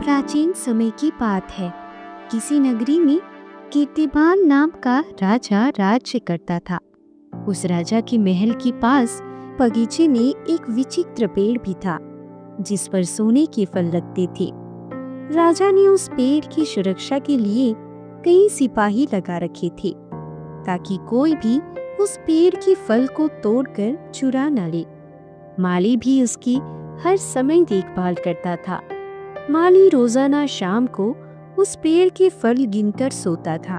प्राचीन समय की बात है। किसी नगरी में कीर्तिमान नाम का राजा राज्य करता था। उस राजा के महल के पास बगीचे में एक विचित्र पेड़ भी था, जिस पर सोने के फल लगते थे। राजा ने उस पेड़ की सुरक्षा के लिए कई सिपाही लगा रखे थे, ताकि कोई भी उस पेड़ के फल को तोड़कर चुरा न ले। माली भी उसकी हर समय देखभाल करता था। माली रोजाना शाम को उस पेड़ के फल गिनकर सोता था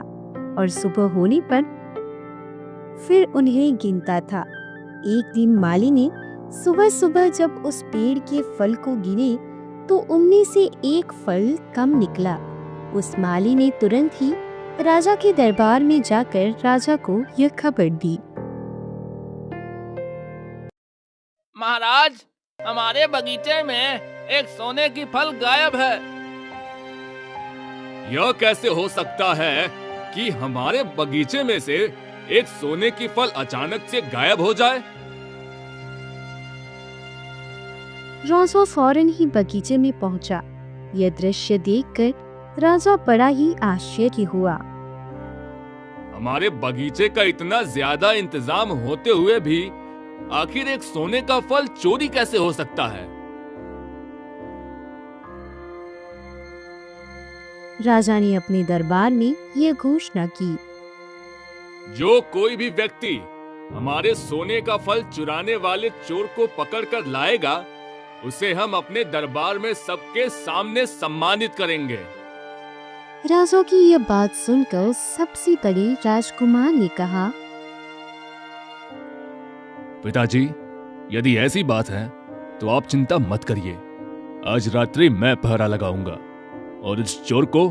और सुबह होने पर फिर उन्हें गिनता था। एक दिन माली ने सुबह सुबह जब उस पेड़ के फल को गिने तो उनमें से एक फल कम निकला। उस माली ने तुरंत ही राजा के दरबार में जाकर राजा को यह खबर दी। महाराज, हमारे बगीचे में एक सोने की फल गायब है। यह कैसे हो सकता है कि हमारे बगीचे में से एक सोने की फल अचानक से गायब हो जाए? राजा फौरन ही बगीचे में पहुंचा। यह दृश्य देखकर राजा बड़ा ही आश्चर्य हुआ। हमारे बगीचे का इतना ज्यादा इंतजाम होते हुए भी आखिर एक सोने का फल चोरी कैसे हो सकता है? राजा ने अपने दरबार में यह घोषणा की, जो कोई भी व्यक्ति हमारे सोने का फल चुराने वाले चोर को पकड़कर लाएगा, उसे हम अपने दरबार में सबके सामने सम्मानित करेंगे। राजा की यह बात सुनकर सबसे बड़े राजकुमार ने कहा, पिताजी, यदि ऐसी बात है तो आप चिंता मत करिए। आज रात्रि मैं पहरा लगाऊंगा और इस चोर को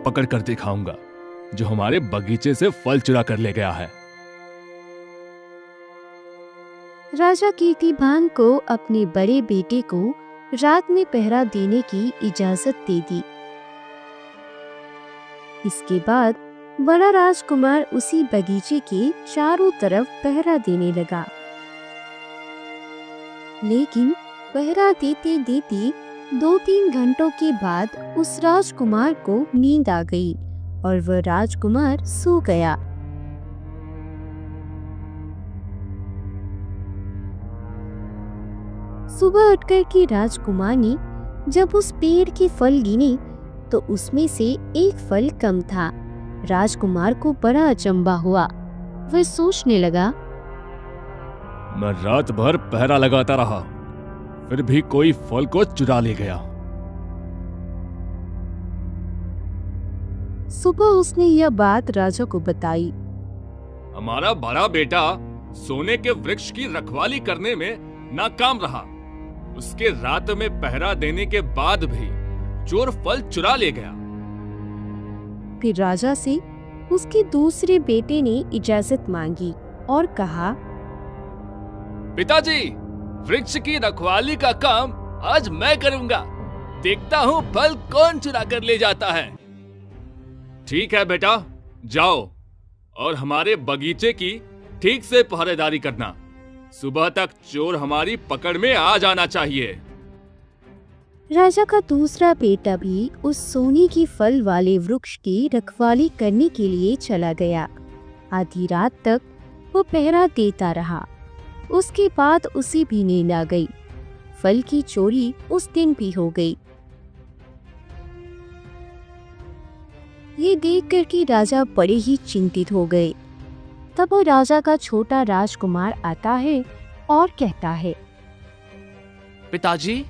पकड़ कर दिखाऊंगा जो हमारे बगीचे से फल चुरा कर ले गया है। राजा कीर्तिमान को अपने बड़े बेटे को रात में पहरा देने की इजाजत दे दी। इसके बाद बड़ा राजकुमार उसी बगीचे के चारों तरफ पहरा देने लगा। लेकिन पहरा देते देते 2-3 घंटों के बाद उस राजकुमार को नींद आ गई और वह राजकुमार सो गया। सुबह उठकर के राजकुमार ने जब उस पेड़ के फल गिने तो उसमें से एक फल कम था। राजकुमार को बड़ा अचंभा हुआ। वह सोचने लगा, मैं रात भर पहरा लगाता रहा, फिर भी कोई फल को चुरा ले गया। सुबह उसने यह बात राजा को बताई। हमारा बड़ा बेटा सोने के वृक्ष की रखवाली करने में नाकाम रहा। उसके रात में पहरा देने के बाद भी चोर फल चुरा ले गया। फिर राजा से उसके दूसरे बेटे ने इजाजत मांगी और कहा, पिताजी, वृक्ष की रखवाली का काम आज मैं करूंगा। देखता हूँ फल कौन चुरा कर ले जाता है। ठीक है बेटा, जाओ और हमारे बगीचे की ठीक से पहरेदारी करना। सुबह तक चोर हमारी पकड़ में आ जाना चाहिए। राजा का दूसरा बेटा भी उस सोने की फल वाले वृक्ष की रखवाली करने के लिए चला गया। आधी रात तक वो पहरा देता रहा। उसके बाद उसे भी नींद आ गई। फल की चोरी उस दिन भी हो गई। ये देखकर कि राजा बड़े ही चिंतित हो गए। तब वो राजा का छोटा राजकुमार आता है और कहता है, पिताजी,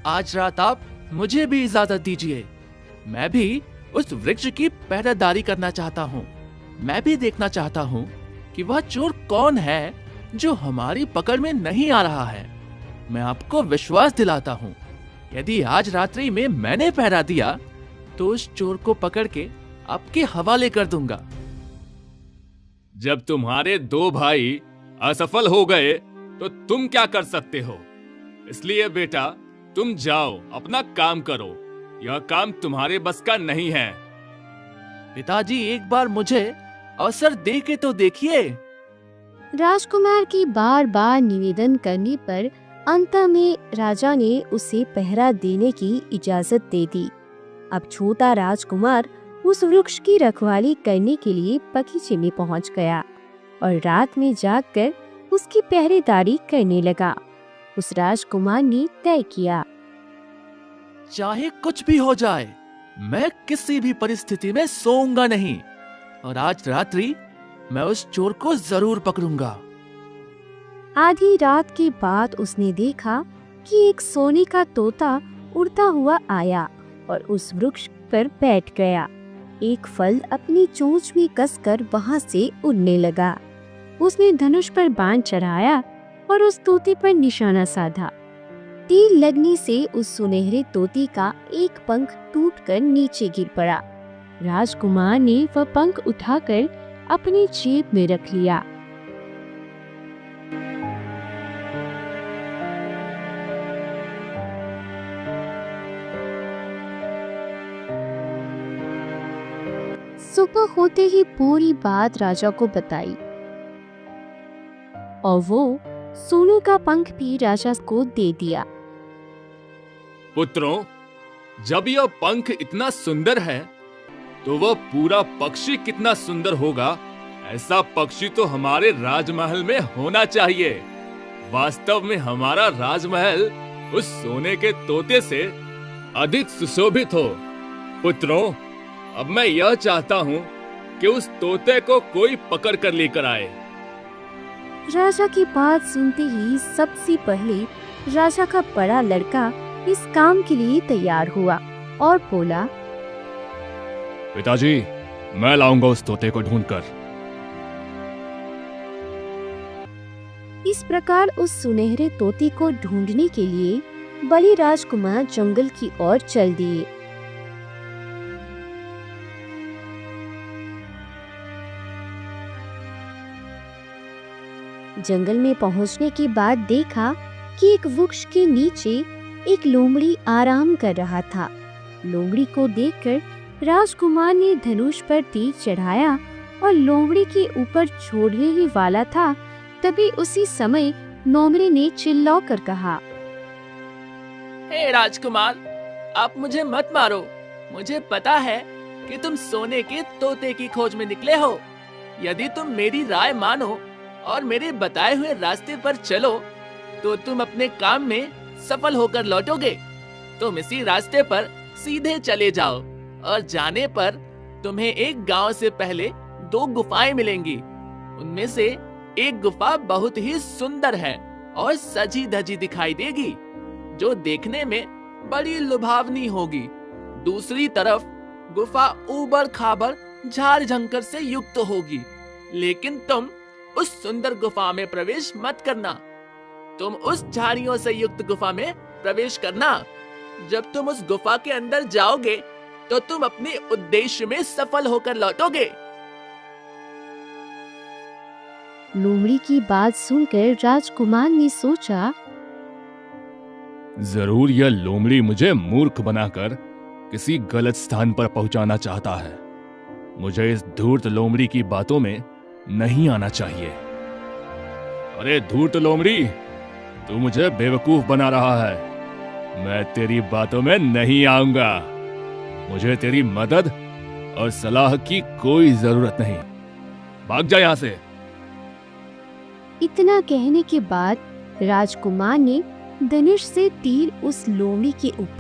आज रात आप मुझे भी इजाजत दीजिए। मैं भी उस वृक्ष की पहरेदारी करना चाहता हूँ। मैं भी देखना चाहता हूँ कि वह चोर कौन है जो हमारी पकड़ में नहीं आ रहा है। मैं आपको विश्वास दिलाता हूँ, यदि आज रात्रि में मैंने पहरा दिया तो उस चोर को पकड़ के आपके हवाले कर दूंगा। जब तुम्हारे 2 भाई असफल हो गए तो तुम क्या कर सकते हो? इसलिए बेटा, तुम जाओ, अपना काम करो। यह काम तुम्हारे बस का नहीं है। पिताजी, एक बार मुझे अवसर दे के तो देखिए। राजकुमार की बार बार निवेदन करने पर अंत में राजा ने उसे पहरा देने की इजाजत दे दी। अब छोटा राजकुमार उस वृक्ष की रखवाली करने के लिए बगीचे में पहुंच गया और रात में जागकर उसकी पहरेदारी करने लगा। उस राजकुमार ने तय किया, चाहे कुछ भी हो जाए, मैं किसी भी परिस्थिति में सोऊंगा नहीं और आज रात्रि मैं उस चोर को जरूर पकड़ूंगा। आधी रात के बाद उसने देखा कि एक सोने का तोता उड़ता हुआ आया और उस वृक्ष पर बैठ गया। एक फल अपनी चोंच में कसकर वहां से उड़ने लगा। उसने धनुष पर बाण चढ़ाया और उस तोते पर निशाना साधा। तीर लगने से उस सुनहरे तोते का एक पंख टूटकर नीचे गिर पड़ा। राजकुमार ने वह पंख उठाकर अपनी जेब में रख लिया। सुबह होते ही पूरी बात राजा को बताई और वो सोने का पंख भी राजा को दे दिया। पुत्रों, जब यह पंख इतना सुंदर है तो वह पूरा पक्षी कितना सुंदर होगा। ऐसा पक्षी तो हमारे राजमहल में होना चाहिए। वास्तव में हमारा राजमहल उस सोने के तोते से अधिक सुशोभित हो। पुत्रों, अब मैं यह चाहता हूँ कि उस तोते को कोई पकड़ कर लेकर आए। राजा की बात सुनते ही सबसे पहले राजा का बड़ा लड़का इस काम के लिए तैयार हुआ और बोला, पिताजी, मैं लाऊंगा उस तोते को ढूंढकर। इस प्रकार उस सुनहरे तोते को ढूंढने के लिए बलि राजकुमार जंगल की ओर चल दिए। जंगल में पहुंचने के बाद देखा कि एक वृक्ष के नीचे एक लोमड़ी आराम कर रहा था। लोमड़ी को देखकर राजकुमार ने धनुष पर तीर चढ़ाया और लोमड़ी के ऊपर छोड़ने ही वाला था, तभी उसी समय लोमड़ी ने चिल्लाकर कहा, हे राजकुमार, आप मुझे मत मारो। मुझे पता है कि तुम सोने के तोते की खोज में निकले हो। यदि तुम मेरी राय मानो और मेरे बताए हुए रास्ते पर चलो तो तुम अपने काम में सफल होकर लौटोगे। तुम इसी रास्ते पर सीधे चले जाओ और जाने पर तुम्हें एक गांव से पहले 2 गुफाएं मिलेंगी। उनमें से एक गुफा बहुत ही सुंदर है और सजी धजी दिखाई देगी, जो देखने में बड़ी लुभावनी होगी। दूसरी तरफ गुफा ऊबड़ खाबड़ झाड़ झंकर से युक्त होगी, लेकिन तुम उस सुंदर गुफा में प्रवेश मत करना। तुम उस झाड़ियों से युक्त गुफा में प्रवेश करना। जब तुम उस गुफा के अंदर जाओगे तो तुम अपने उद्देश्य में सफल होकर लौटोगे। लोमड़ी की बात सुनकर राजकुमार ने सोचा, जरूर यह लोमड़ी मुझे मूर्ख बनाकर किसी गलत स्थान पर पहुंचाना चाहता है। मुझे इस धूर्त लोमड़ी की बातों में नहीं आना चाहिए। अरे धूर्त लोमड़ी, तू मुझे बेवकूफ बना रहा है। मैं तेरी बातों में नहीं आऊंगा। मुझे तेरी मदद और सलाह की कोई जरूरत नहीं। भाग जा यहाँ से। इतना कहने के बाद राजकुमार ने धनुष से तीर उस लोमड़ी के ऊपर